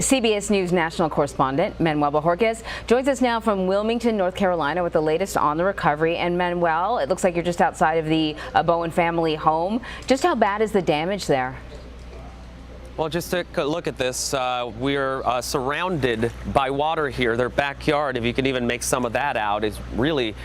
CBS News national correspondent Manuel Bojorquez joins us now from Wilmington, North Carolina with the latest on the recovery. And Manuel, it looks like you're just outside of the Bowen family home. Just how bad is the damage there? Well, just take a look at this. We're surrounded by water here. Their backyard, if you can even make some of that out, is really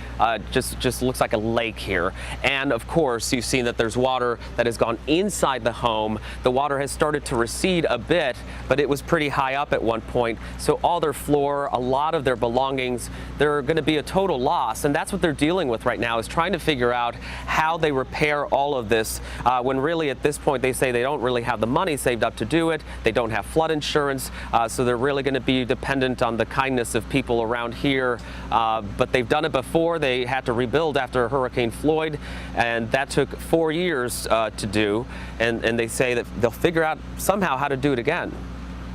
just looks like a lake here. And of course, you've seen that there's water that has gone inside the home. The water has started to recede a bit, but it was pretty high up at one point. So all their floor, a lot of their belongings, they're going to be a total loss. And that's what they're dealing with right now, is trying to figure out how they repair all of this, when really at this point they say they don't really have the money saved up to do it. They don't have flood insurance, so they're really going to be dependent on the kindness of people around here. But they've done it before. They had to rebuild after Hurricane Floyd, and that took 4 years to do. And they say that they'll figure out somehow how to do it again.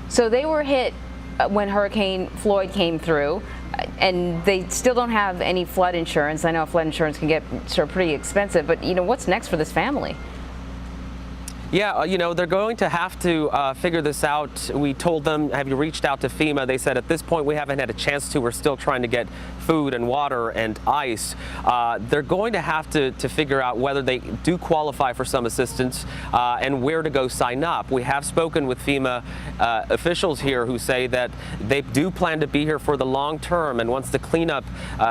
So they were hit when Hurricane Floyd came through, and they still don't have any flood insurance. I know flood insurance can get pretty expensive, but what's next for this family? Yeah, they're going to have to figure this out. We told them, have you reached out to FEMA? They said at this point we haven't had a chance to. We're still trying to get food and water and ice. They're going to have to figure out whether they do qualify for some assistance and where to go sign up. We have spoken with FEMA officials here who say that they do plan to be here for the long term, and once the cleanup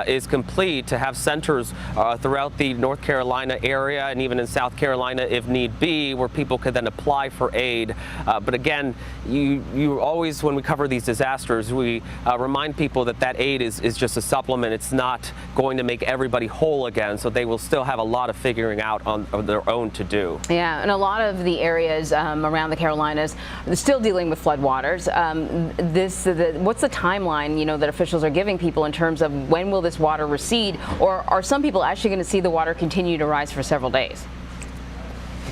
is complete, to have centers throughout the North Carolina area and even in South Carolina if need be, where people could then apply for aid. But again, you always, when we cover these disasters, we remind people that that aid is just a supplement. It's not going to make everybody whole again, so they will still have a lot of figuring out on their own to do. Yeah, and a lot of the areas around the Carolinas are still dealing with floodwaters. What's the timeline, that officials are giving people in terms of when will this water recede, or are some people actually going to see the water continue to rise for several days?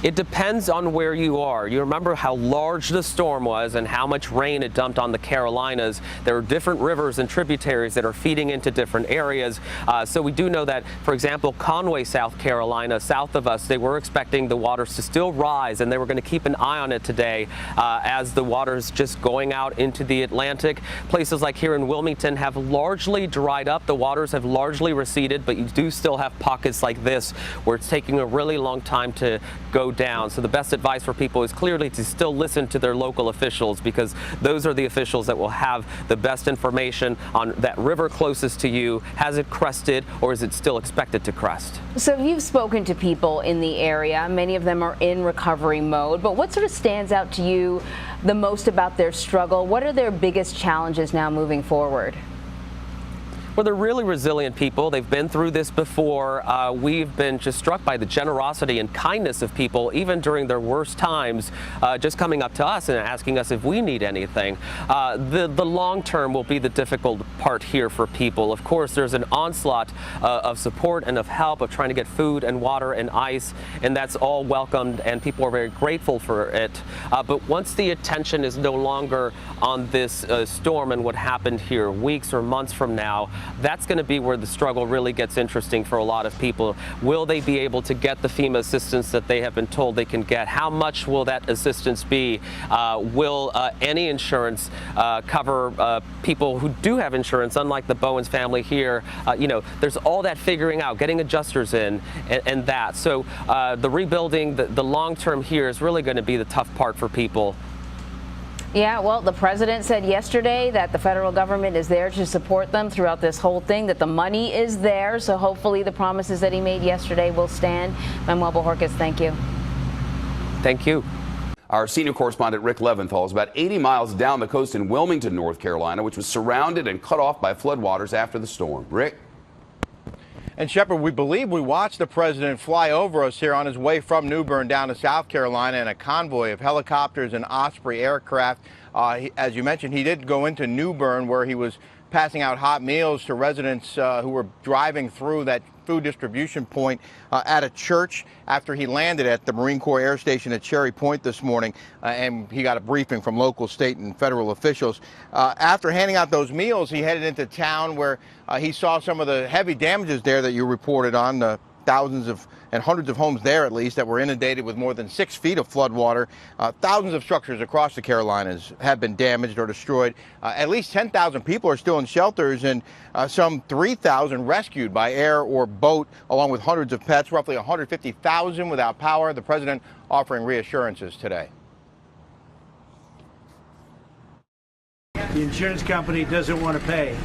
It depends on where you are. You remember how large the storm was and how much rain it dumped on the Carolinas. There are different rivers and tributaries that are feeding into different areas. So we do know that, for example, Conway, South Carolina, south of us, they were expecting the waters to still rise, and they were going to keep an eye on it today as the water's just going out into the Atlantic. Places like here in Wilmington have largely dried up. The waters have largely receded, but you do still have pockets like this where it's taking a really long time to go down. So the best advice for people is clearly to still listen to their local officials, because those are the officials that will have the best information on that river closest to you. Has it crested, or is it still expected to crest? So you've spoken to people in the area. Many of them are in recovery mode, but what sort of stands out to you the most about their struggle? What are their biggest challenges now moving forward? Well, they're really resilient people. They've been through this before. We've been just struck by the generosity and kindness of people, even during their worst times, just coming up to us and asking us if we need anything. The long term will be the difficult part here for people. Of course, there's an onslaught of support and of help, of trying to get food and water and ice, and that's all welcomed, and people are very grateful for it. But once the attention is no longer on this storm and what happened here weeks or months from now, that's going to be where the struggle really gets interesting for a lot of people. Will they be able to get the FEMA assistance that they have been told they can get? How much will that assistance be? Will any insurance cover people who do have insurance, unlike the Bowens family here? There's all that figuring out, getting adjusters in, and that. So the rebuilding, the long term here is really going to be the tough part for people. Yeah, well, the president said yesterday that the federal government is there to support them throughout this whole thing, that the money is there. So hopefully the promises that he made yesterday will stand. Manuel Bojorquez, thank you. Thank you. Our senior correspondent Rick Leventhal is about 80 miles down the coast in Wilmington, North Carolina, which was surrounded and cut off by floodwaters after the storm. Rick? And Shepard, we believe we watched the president fly over us here on his way from New Bern down to South Carolina in a convoy of helicopters and Osprey aircraft. As you mentioned, he did go into New Bern, where he was passing out hot meals to residents who were driving through that food distribution point at a church after he landed at the Marine Corps Air Station at Cherry Point this morning, and he got a briefing from local, state, and federal officials. After handing out those meals, he headed into town where he saw some of the heavy damages there that you reported on, the and hundreds of homes there, at least, that were inundated with more than 6 feet of flood water. Thousands of structures across the Carolinas have been damaged or destroyed. At least 10,000 people are still in shelters, and some 3,000 rescued by air or boat, along with hundreds of pets, roughly 150,000 without power. The president offering reassurances today. The insurance company doesn't want to pay.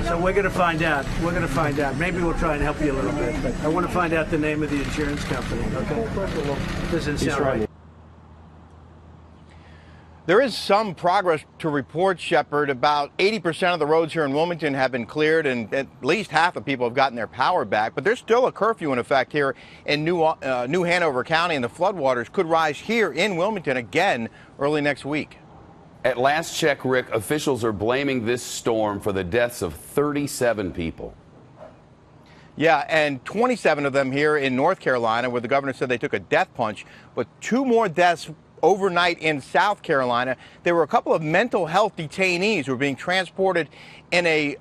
So we're going to find out. We're going to find out. Maybe we'll try and help you a little bit. But I want to find out the name of the insurance company, okay? Doesn't sound right. There is some progress to report, Shepard. About 80% of the roads here in Wilmington have been cleared, and at least half of people have gotten their power back. But there's still a curfew in effect here in New Hanover County, and the floodwaters could rise here in Wilmington again early next week. At last check, Rick, officials are blaming this storm for the deaths of 37 people. Yeah, and 27 of them here in North Carolina, where the governor said they took a death punch, but 2 more deaths overnight in South Carolina. There were a couple of mental health detainees who were being transported in a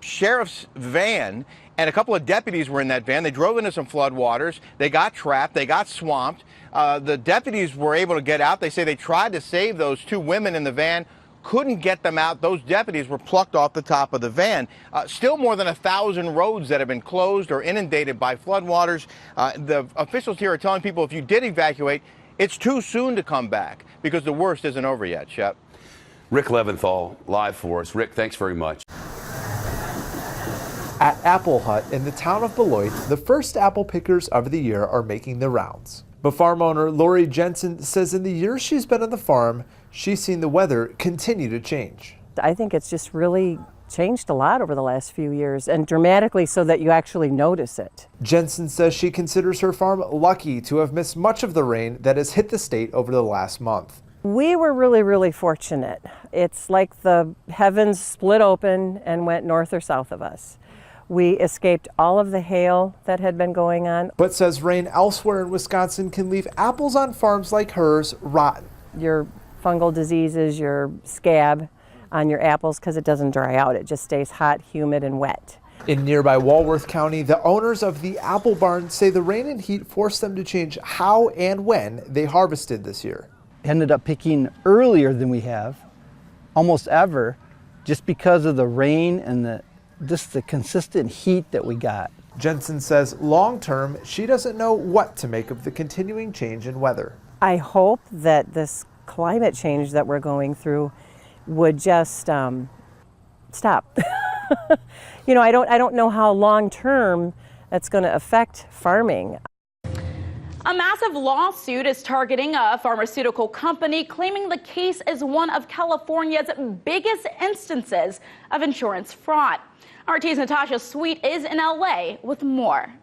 sheriff's van, and a couple of deputies were in that van. They drove into some floodwaters. They got trapped. They got swamped. The deputies were able to get out. They say they tried to save those 2 women in the van, couldn't get them out. Those deputies were plucked off the top of the van. Still more than 1,000 roads that have been closed or inundated by floodwaters. The officials here are telling people if you did evacuate, it's too soon to come back because the worst isn't over yet, Shep. Rick Leventhal live for us. Rick, thanks very much. At Apple Hut in the town of Beloit, the first apple pickers of the year are making the rounds. But farm owner Lori Jensen says in the years she's been on the farm, she's seen the weather continue to change. I think it's just really changed a lot over the last few years, and dramatically so that you actually notice it. Jensen says she considers her farm lucky to have missed much of the rain that has hit the state over the last month. We were really fortunate. It's like the heavens split open and went north or south of us. We escaped all of the hail that had been going on. But says rain elsewhere in Wisconsin can leave apples on farms like hers rotten. Your fungal diseases, your scab on your apples, because it doesn't dry out. It just stays hot, humid, and wet. In nearby Walworth County, the owners of the apple barn say the rain and heat forced them to change how and when they harvested this year. Ended up picking earlier than we have, almost ever, just because of the rain and the consistent heat that we got. Jensen says long term, she doesn't know what to make of the continuing change in weather. I hope that this climate change that we're going through would just stop. You know, I don't know how long term that's going to affect farming. A massive lawsuit is targeting a pharmaceutical company, claiming the case is one of California's biggest instances of insurance fraud. RT's Natasha Sweet is in LA with more.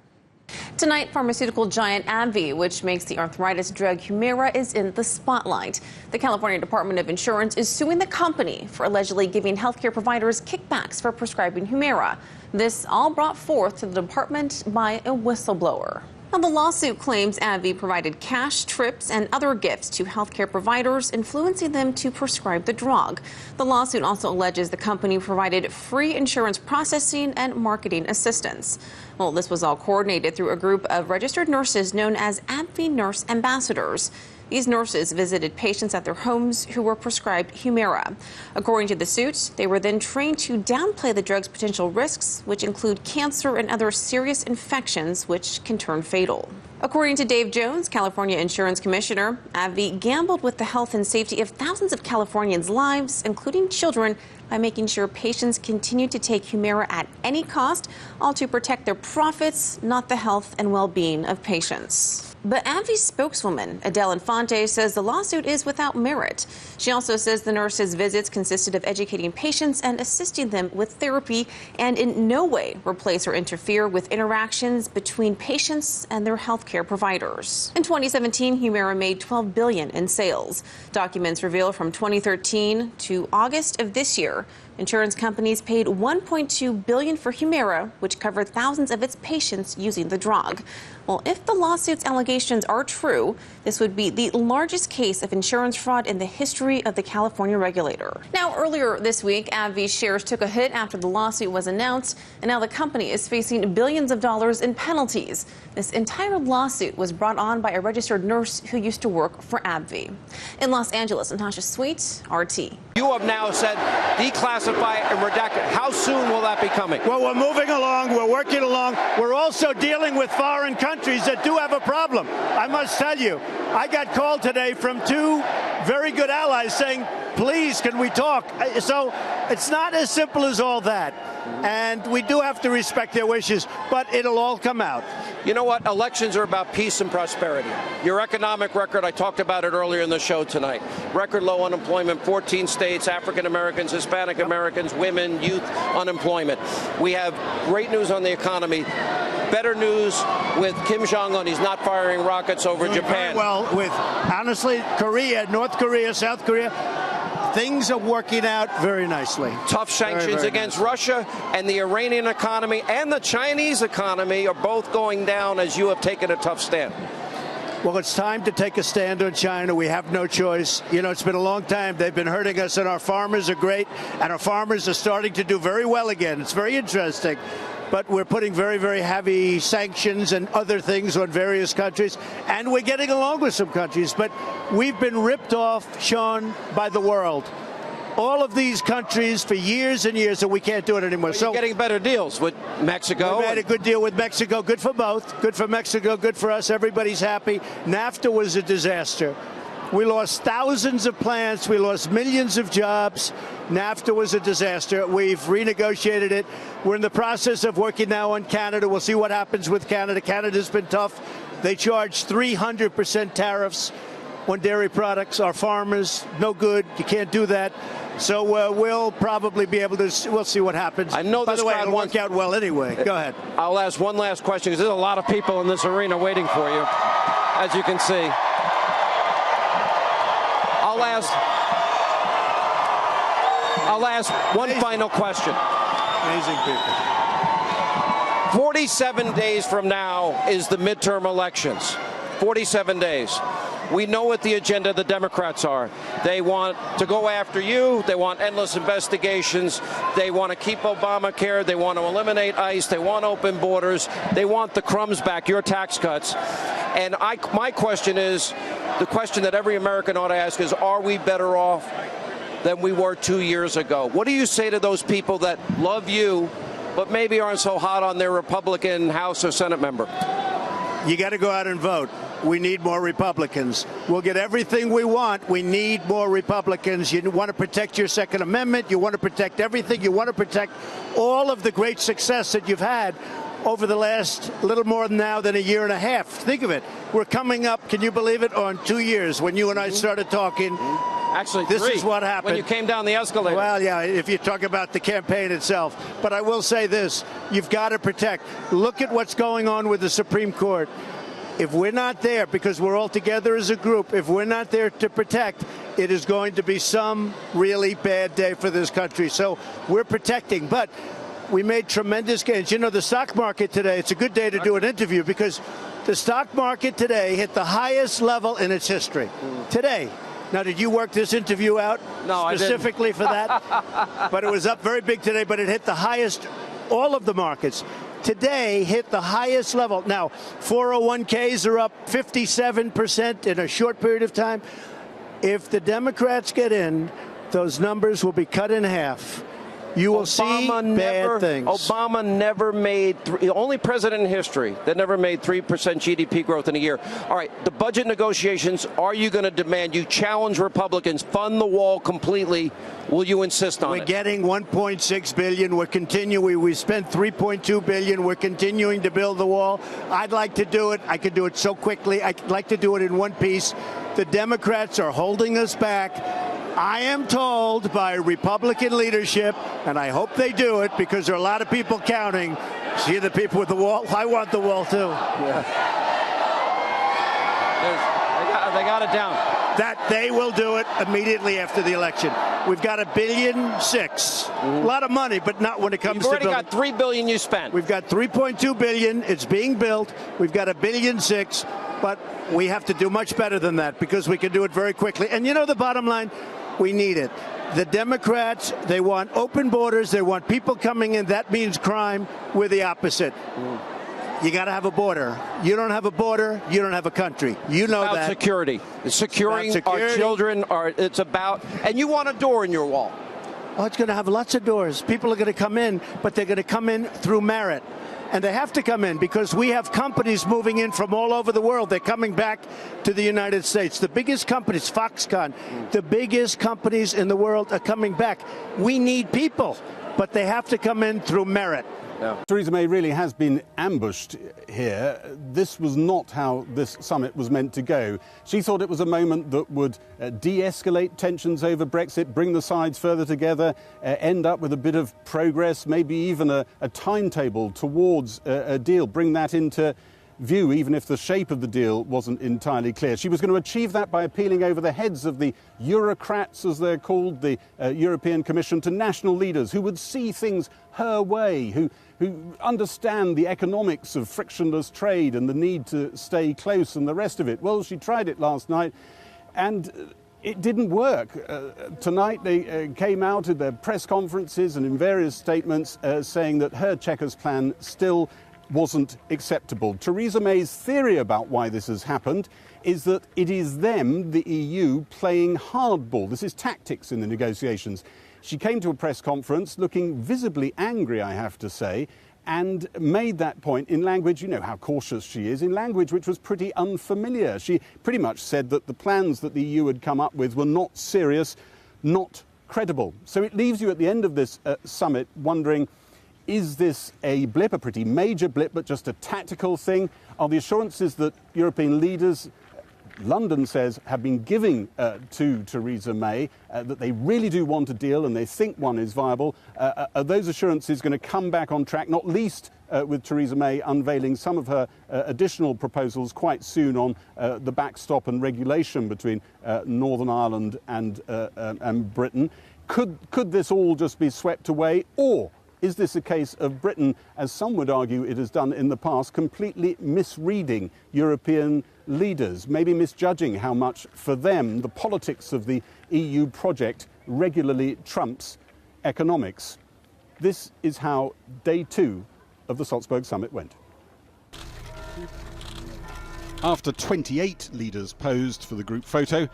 Tonight, pharmaceutical giant AbbVie, which makes the arthritis drug Humira, is in the spotlight. The California Department of Insurance is suing the company for allegedly giving healthcare providers kickbacks for prescribing Humira. This all brought forth to the department by a whistleblower. Now, the lawsuit claims AbbVie provided cash, trips, and other gifts to healthcare providers, influencing them to prescribe the drug. The lawsuit also alleges the company provided free insurance processing and marketing assistance. Well, this was all coordinated through a group of registered nurses known as AbbVie Nurse Ambassadors. These nurses visited patients at their homes who were prescribed Humira. According to the suit, they were then trained to downplay the drug's potential risks, which include cancer and other serious infections, which can turn fatal. According to Dave Jones, California Insurance Commissioner, AbbVie gambled with the health and safety of thousands of Californians' lives, including children, by making sure patients continue to take Humira at any cost, all to protect their profits, not the health and well-being of patients. But AbbVie's spokeswoman, Adele Infante, says the lawsuit is without merit. She also says the nurses' visits consisted of educating patients and assisting them with therapy and in no way replace or interfere with interactions between patients and their healthcare providers. In 2017, Humira made $12 billion in sales. Documents reveal from 2013 to August of this year, Insurance companies paid $1.2 billion for Humira, which covered thousands of its patients using the drug. Well, if the lawsuit's allegations are true, this would be the largest case of insurance fraud in the history of the California regulator. Now, earlier this week, AbbVie's shares took a hit after the lawsuit was announced, and now the company is facing billions of dollars in penalties. This entire lawsuit was brought on by a registered nurse who used to work for AbbVie. In Los Angeles, Natasha Sweet, RT. You have now said declassify and redact it. How soon will that be coming? Well, we're moving along. We're working along. We're also dealing with foreign countries that do have a problem. I must tell you, I got called today from two very good allies saying, please, can we talk? So it's not as simple as all that. And we do have to respect their wishes, but it'll all come out. You know what? Elections are about peace and prosperity. Your economic record, I talked about it earlier in the show tonight. Record low unemployment, 14 states, African Americans, Hispanic Americans, women, youth unemployment. We have great news on the economy. Better news with Kim Jong-un. He's not firing rockets over Japan. Well, with, honestly, Korea, North Korea, South Korea, things are working out very nicely. Tough sanctions against Russia, and the Iranian economy and the Chinese economy are both going down as you have taken a tough stand. Well, it's time to take a stand on China. We have no choice. You know, it's been a long time. They've been hurting us, and our farmers are great, and our farmers are starting to do very well again. It's very interesting. But we're putting very, very heavy sanctions and other things on various countries, and we're getting along with some countries. But we've been ripped off, Sean, by the world. All of these countries for years and years, and we can't do it anymore. So you're getting better deals with Mexico. We had a good deal with Mexico. Good for both. Good for Mexico. Good for us. Everybody's happy. NAFTA was a disaster. We lost thousands of plants. We lost millions of jobs. NAFTA was a disaster. We've renegotiated it. We're in the process of working now on Canada. We'll see what happens with Canada. Canada's been tough. They charge 300% tariffs on dairy products. Our farmers, no good. You can't do that. So we'll probably be able to, we'll see what happens. I know By this the way, crowd it'll work out well anyway. Go ahead. I'll ask one last question because there's a lot of people in this arena waiting for you, as you can see. I'll ask one final question. Amazing people. 47 days from now is the midterm elections. 47 days. We know what the agenda of the Democrats are. They want to go after you. They want endless investigations. They want to keep Obamacare. They want to eliminate ICE. They want open borders. They want the crumbs back, your tax cuts. And my question is, the question that every American ought to ask is, are we better off than we were 2 years ago? What do you say to those people that love you, but maybe aren't so hot on their Republican House or Senate member? You got to go out and vote. We need more Republicans. We'll get everything we want. We need more Republicans. You want to protect your Second Amendment. You want to protect everything. You want to protect all of the great success that you've had over the last little more now than a year and a half. Think of it. We're coming up, can you believe it, on 2 years when you and I started talking. Actually, this 3, is what happened. When you came down the escalator. Well, yeah, if you talk about the campaign itself. But I will say this. You've got to protect. Look at what's going on with the Supreme Court. If we're not there, because we're all together as a group, if we're not there to protect, it is going to be some really bad day for this country. So we're protecting. But we made tremendous gains. You know, the stock market today, it's a good day to do an interview because the stock market today hit the highest level in its history. Today. Now, did you work this interview out specifically for that? But it was up very big today, but it hit the highest, all of the markets. Today hit the highest level. Now, 401ks are up 57% in a short period of time. If the Democrats get in, those numbers will be cut in half. You will see bad things. Obama never made, the only president in history that never made 3% GDP growth in a year. All right, the budget negotiations, are you going to demand, you challenge Republicans, fund the wall completely? Will you insist on it? We're getting $1.6 billion. We're continuing. We spent $3.2 billion. We're continuing to build the wall. I'd like to do it. I could do it so quickly. I'd like to do it in one piece. The Democrats are holding us back. I am told by Republican leadership, and I hope they do it because there are a lot of people counting. See the people with the wall? I want the wall too. Yeah. They got it down. That they will do it immediately after the election. We've got $1.6 billion. A lot of money, but not when it comes to building. You've already got $3 billion you spent. We've got $3.2 billion. It's being built. We've got $1.6 billion, but we have to do much better than that because we can do it very quickly. And you know the bottom line? We need it. The Democrats, they want open borders. They want people coming in. That means crime. We're the opposite. You got to have a border. You don't have a border, you don't have a country. You know that. Security. Securing security. Our children. It's about, and you want a door in your wall. Oh, it's going to have lots of doors. People are going to come in, but they're going to come in through merit. And they have to come in because we have companies moving in from all over the world. They're coming back to the United States. The biggest companies, Foxconn, the biggest companies in the world are coming back. We need people, but they have to come in through merit. Theresa May really has been ambushed here. This was not how this summit was meant to go. She thought it was a moment that would de-escalate tensions over Brexit, bring the sides further together, end up with a bit of progress, maybe even a timetable towards a deal, bring that into view, even if the shape of the deal wasn't entirely clear. She was going to achieve that by appealing over the heads of the Eurocrats, as they're called, the European Commission, to national leaders who would see things her way, who understand the economics of frictionless trade and the need to stay close and the rest of it. Well, she tried it last night and it didn't work. Tonight they came out at their press conferences and in various statements saying that her Chequers plan still wasn't acceptable. Theresa May's theory about why this has happened is that it is them, the EU, playing hardball. This is tactics in the negotiations. She came to a press conference looking visibly angry, I have to say, and made that point in language, you know how cautious she is, in language which was pretty unfamiliar. She pretty much said that the plans that the EU had come up with were not serious, not credible. So it leaves you at the end of this summit wondering, is this a blip, a pretty major blip, but just a tactical thing? Are the assurances that European leaders, London says, have been giving to Theresa May, that they really do want a deal and they think one is viable, are those assurances going to come back on track, not least with Theresa May unveiling some of her additional proposals quite soon on the backstop and regulation between Northern Ireland and Britain? Could this all just be swept away, or is this a case of Britain, as some would argue it has done in the past, completely misreading European leaders, maybe misjudging how much, for them, the politics of the EU project regularly trumps economics? This is how day 2 of the Salzburg summit went. After 28 leaders posed for the group photo,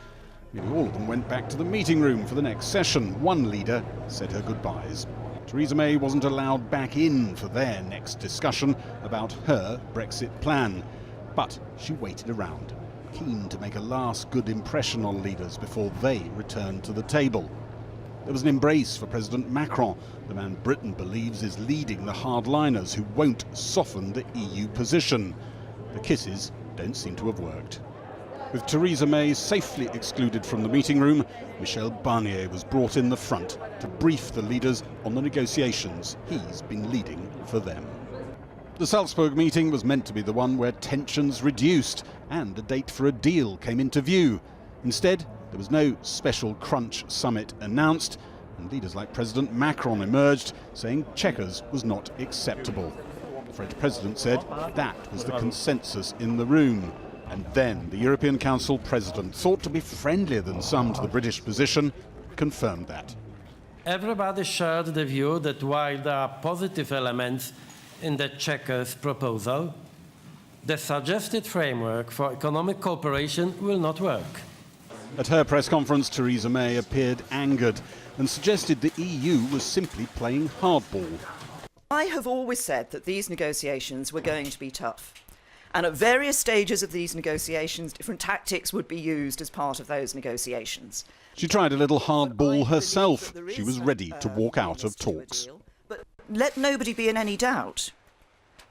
nearly all of them went back to the meeting room for the next session. One leader said her goodbyes. Theresa May wasn't allowed back in for their next discussion about her Brexit plan. But she waited around, keen to make a last good impression on leaders before they returned to the table. There was an embrace for President Macron, the man Britain believes is leading the hardliners who won't soften the EU position. The kisses don't seem to have worked. With Theresa May safely excluded from the meeting room, Michel Barnier was brought in the front to brief the leaders on the negotiations he's been leading for them. The Salzburg meeting was meant to be the one where tensions reduced and a date for a deal came into view. Instead, there was no special crunch summit announced, and leaders like President Macron emerged saying Chequers was not acceptable. The French president said that was the consensus in the room. And then the European Council president, thought to be friendlier than some to the British position, confirmed that. Everybody shared the view that while there are positive elements in the Chequers proposal, the suggested framework for economic cooperation will not work. At her press conference, Theresa May appeared angered and suggested the EU was simply playing hardball. I have always said that these negotiations were going to be tough. And at various stages of these negotiations, different tactics would be used as part of those negotiations. She tried a little hardball herself. She was ready to walk out of talks. But let nobody be in any doubt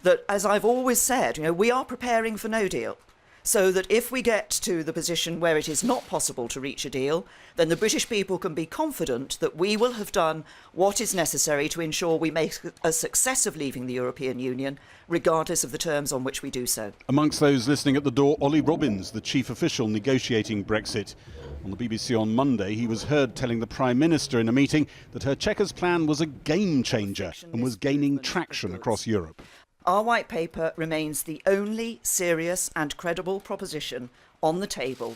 that, as I've always said, we are preparing for no deal. So that if we get to the position where it is not possible to reach a deal, then the British people can be confident that we will have done what is necessary to ensure we make a success of leaving the European Union, regardless of the terms on which we do so. Amongst those listening at the door, Ollie Robbins, the chief official negotiating Brexit. On the BBC on Monday, he was heard telling the Prime Minister in a meeting that her Chequers plan was a game changer and was gaining traction across Europe. Our white paper remains the only serious and credible proposition on the table.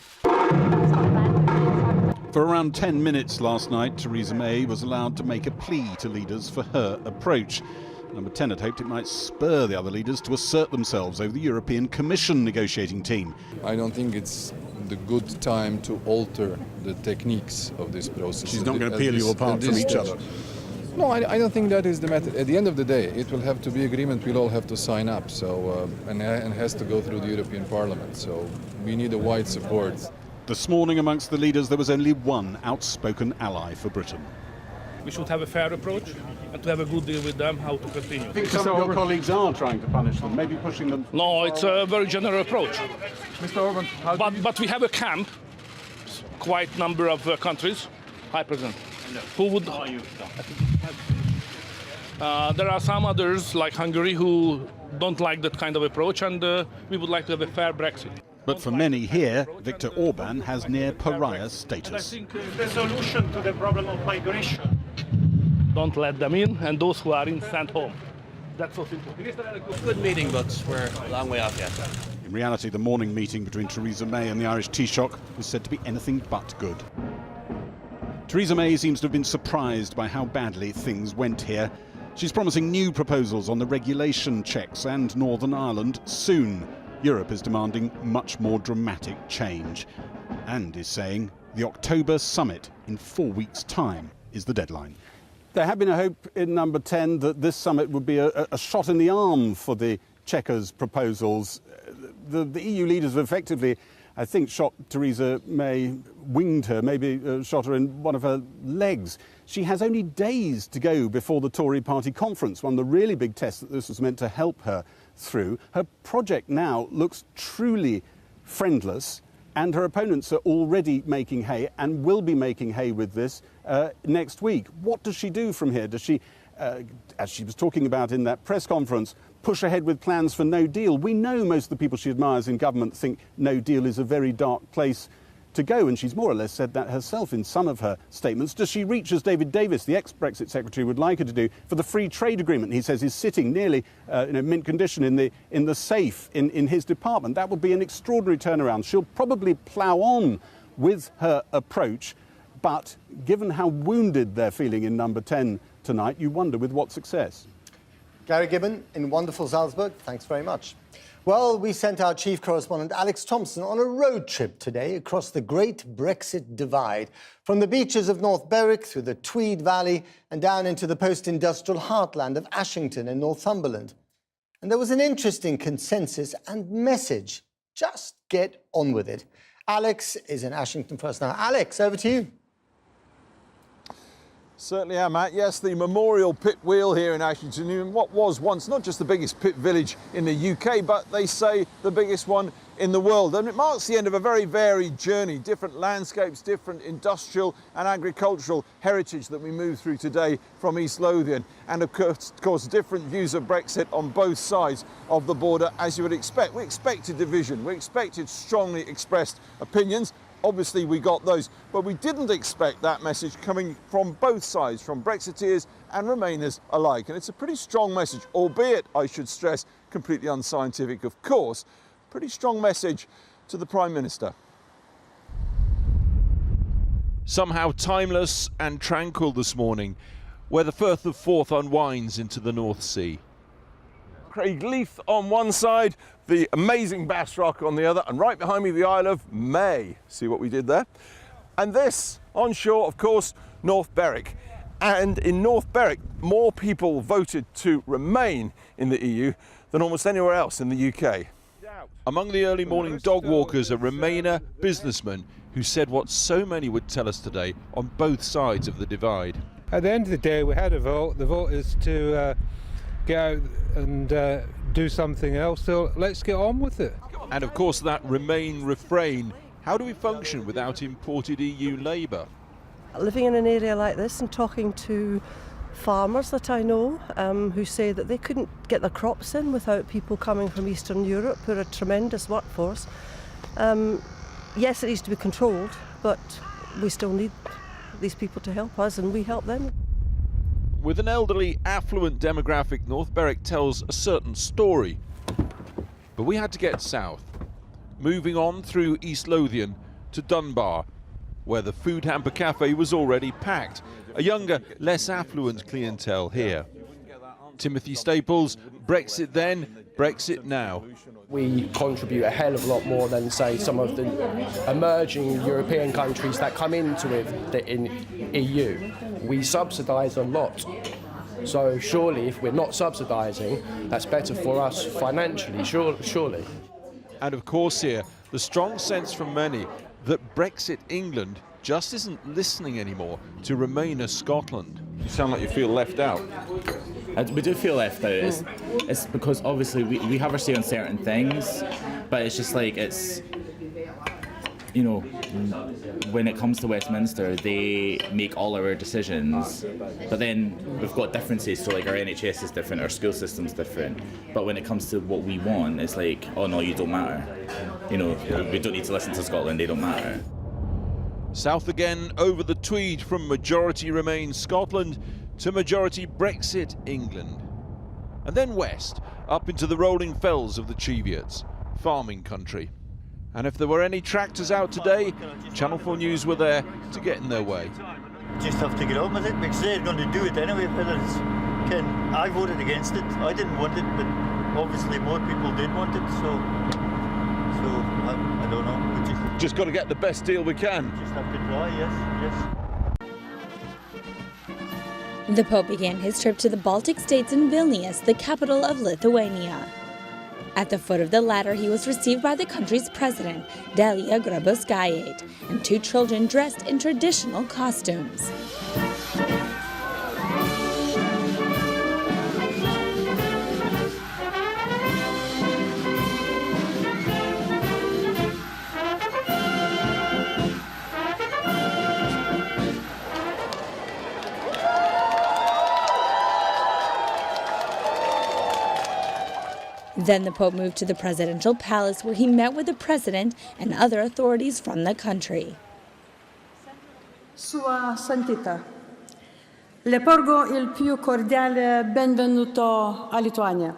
For around 10 minutes last night, Theresa May was allowed to make a plea to leaders for her approach. Number 10 had hoped it might spur the other leaders to assert themselves over the European Commission negotiating team. I don't think it's the good time to alter the techniques of this process. She's not going to peel you apart from each other. No, I don't think that is the method. At the end of the day, it will have to be agreement we'll all have to sign up, so and has to go through the European Parliament. So we need a wide support. This morning amongst the leaders there was only one outspoken ally for Britain. We should have a fair approach and to have a good deal with them how to continue. I think some of your colleagues are trying to punish them, maybe pushing them. No, it's a very general approach. Mr. Orban, but we have a camp, quite number of countries. Hi, President. Who would? How are you? There are some others, like Hungary, who don't like that kind of approach, and we would like to have a fair Brexit. But for many here, Viktor Orban has near pariah status. I think the solution to the problem of migration. Don't let them in, and those who are in, send home. That's so simple. Good meeting, but we're a long way off yet. In reality, the morning meeting between Theresa May and the Irish Taoiseach was said to be anything but good. Theresa May seems to have been surprised by how badly things went here. She's promising new proposals on the regulation checks and Northern Ireland soon. Europe is demanding much more dramatic change and is saying the October summit in 4 weeks' time is the deadline. There had been a hope in Number 10 that this summit would be a shot in the arm for the Chequers proposals. The EU leaders have effectively, I think, shot Theresa May, winged her, maybe shot her in one of her legs. She has only days to go before the Tory party conference, one of the really big tests that this was meant to help her through. Her project now looks truly friendless, and her opponents are already making hay and will be making hay with this next week. What does she do from here? Does she, as she was talking about in that press conference, push ahead with plans for no deal? We know most of the people she admires in government think no deal is a very dark place to go, and she's more or less said that herself in some of her statements. Does she reach, as David Davis, the ex-Brexit secretary, would like her to do, for the free trade agreement he says is sitting nearly in mint condition in the safe in his department? That would be an extraordinary turnaround. She'll probably plough on with her approach, but given how wounded they're feeling in Number 10 tonight, you wonder with what success. Gary Gibbon in wonderful Salzburg, thanks very much. Well, we sent our chief correspondent Alex Thompson on a road trip today across the great Brexit divide, from the beaches of North Berwick through the Tweed Valley and down into the post-industrial heartland of Ashington in Northumberland. And there was an interesting consensus and message. Just get on with it. Alex is in Ashington for us now. Alex, over to you. Certainly am, Matt. Yes, the memorial pit wheel here in Ashington, in what was once not just the biggest pit village in the UK, but they say the biggest one in the world. And it marks the end of a very varied journey, different landscapes, different industrial and agricultural heritage that we move through today from East Lothian. And of course, different views of Brexit on both sides of the border, as you would expect. We expected division, we expected strongly expressed opinions. Obviously, we got those, but we didn't expect that message coming from both sides, from Brexiteers and Remainers alike. And it's a pretty strong message, albeit, I should stress, completely unscientific, of course. Pretty strong message to the Prime Minister. Somehow timeless and tranquil this morning, where the Firth of Forth unwinds into the North Sea. Craigleith on one side, the amazing Bass Rock on the other, and right behind me the Isle of May. See what we did there? And this, on shore, of course, North Berwick. And in North Berwick, more people voted to remain in the EU than almost anywhere else in the UK. Among the early morning dog walkers, a Remainer businessman who said what so many would tell us today on both sides of the divide. At the end of the day, we had a vote. The vote is to get out and do something else, so let's get on with it. And of course that Remain refrain, how do we function without imported EU labour? Living in an area like this and talking to farmers that I know who say that they couldn't get their crops in without people coming from Eastern Europe, who are a tremendous workforce. Yes, it needs to be controlled, but we still need these people to help us, and we help them. With an elderly, affluent demographic, North Berwick tells a certain story. But we had to get south, moving on through East Lothian to Dunbar, where the Food Hamper Cafe was already packed. A younger, less affluent clientele here. Timothy Staples, Brexit then, Brexit now. We contribute a hell of a lot more than, say, some of the emerging European countries that come into it in EU. We subsidise a lot. So surely, if we're not subsidising, that's better for us financially, surely. And of course here, the strong sense from many that Brexit England just isn't listening anymore to Remainer Scotland. You sound like you feel left out. We do feel left out. It's because obviously we have our say on certain things, but it's just like it's, you know, when it comes to Westminster, they make all our decisions, but then we've got differences, so like our NHS is different, our school system's different, but when it comes to what we want, it's like, oh no, you don't matter. You know, we don't need to listen to Scotland, they don't matter. South again over the Tweed from majority Remain Scotland to majority Brexit England. And then west, up into the rolling fells of the Cheviots, farming country. And if there were any tractors out today, Channel 4 News were there to get in their way. Just have to get on with it because they're going to do it anyway. Whether it's I voted against it. I didn't want it, but obviously more people did want it. So I don't know. We just got to get the best deal we can. Just have to try. Yes. The Pope began his trip to the Baltic states in Vilnius, the capital of Lithuania. At the foot of the ladder, he was received by the country's president, Dalia Grybauskaitė, and 2 children dressed in traditional costumes. Then the Pope moved to the presidential palace where he met with the president and other authorities from the country. Sua Santità, le porgo il più cordiale benvenuto a Lituania.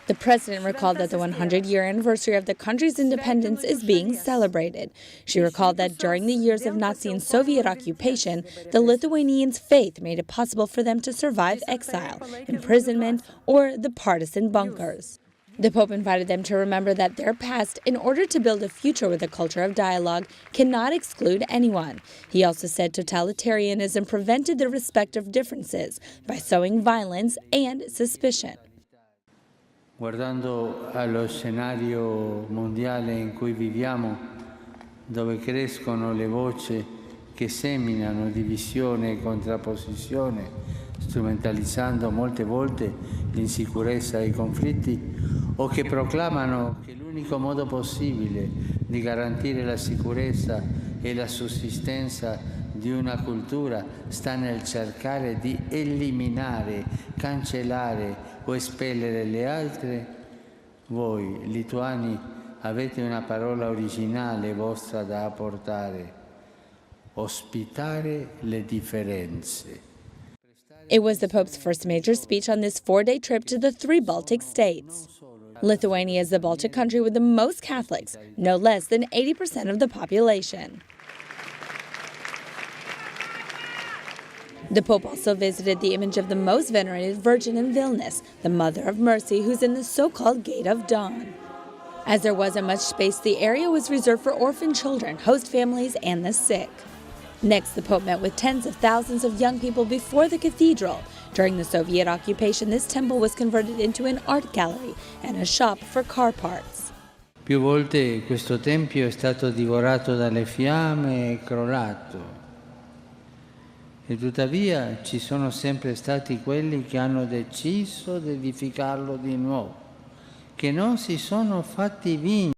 The president recalled that the 100-year anniversary of the country's independence is being celebrated. She recalled that during the years of Nazi and Soviet occupation, the Lithuanians' faith made it possible for them to survive exile, imprisonment, or the partisan bunkers. The Pope invited them to remember that their past, in order to build a future with a culture of dialogue, cannot exclude anyone. He also said totalitarianism prevented the respect of differences by sowing violence and suspicion. Guardando allo scenario mondiale in cui viviamo, dove crescono le voci che seminano divisione e contrapposizione, strumentalizzando molte volte l'insicurezza e i conflitti, o che proclamano che l'unico modo possibile di garantire la sicurezza e la sussistenza di una cultura sta nel cercare di eliminare, cancellare o espellere le altre, voi lituani avete una parola originale vostra da apportare: ospitare le differenze. It was the Pope's first major speech on this 4-day trip to the 3 Baltic states. Lithuania is the Baltic country with the most Catholics, no less than 80% of the population. The Pope also visited the image of the most venerated Virgin in Vilnius, the Mother of Mercy, who's in the so-called Gate of Dawn. As there wasn't much space, the area was reserved for orphan children, host families, and the sick. Next, the Pope met with tens of thousands of young people before the cathedral. During the Soviet occupation, this temple was converted into an art gallery and a shop for car parts. Più volte questo tempio è stato divorato dalle fiamme e crollato. E tuttavia ci sono sempre stati quelli che hanno deciso di edificarlo di nuovo, che non si sono fatti vincere.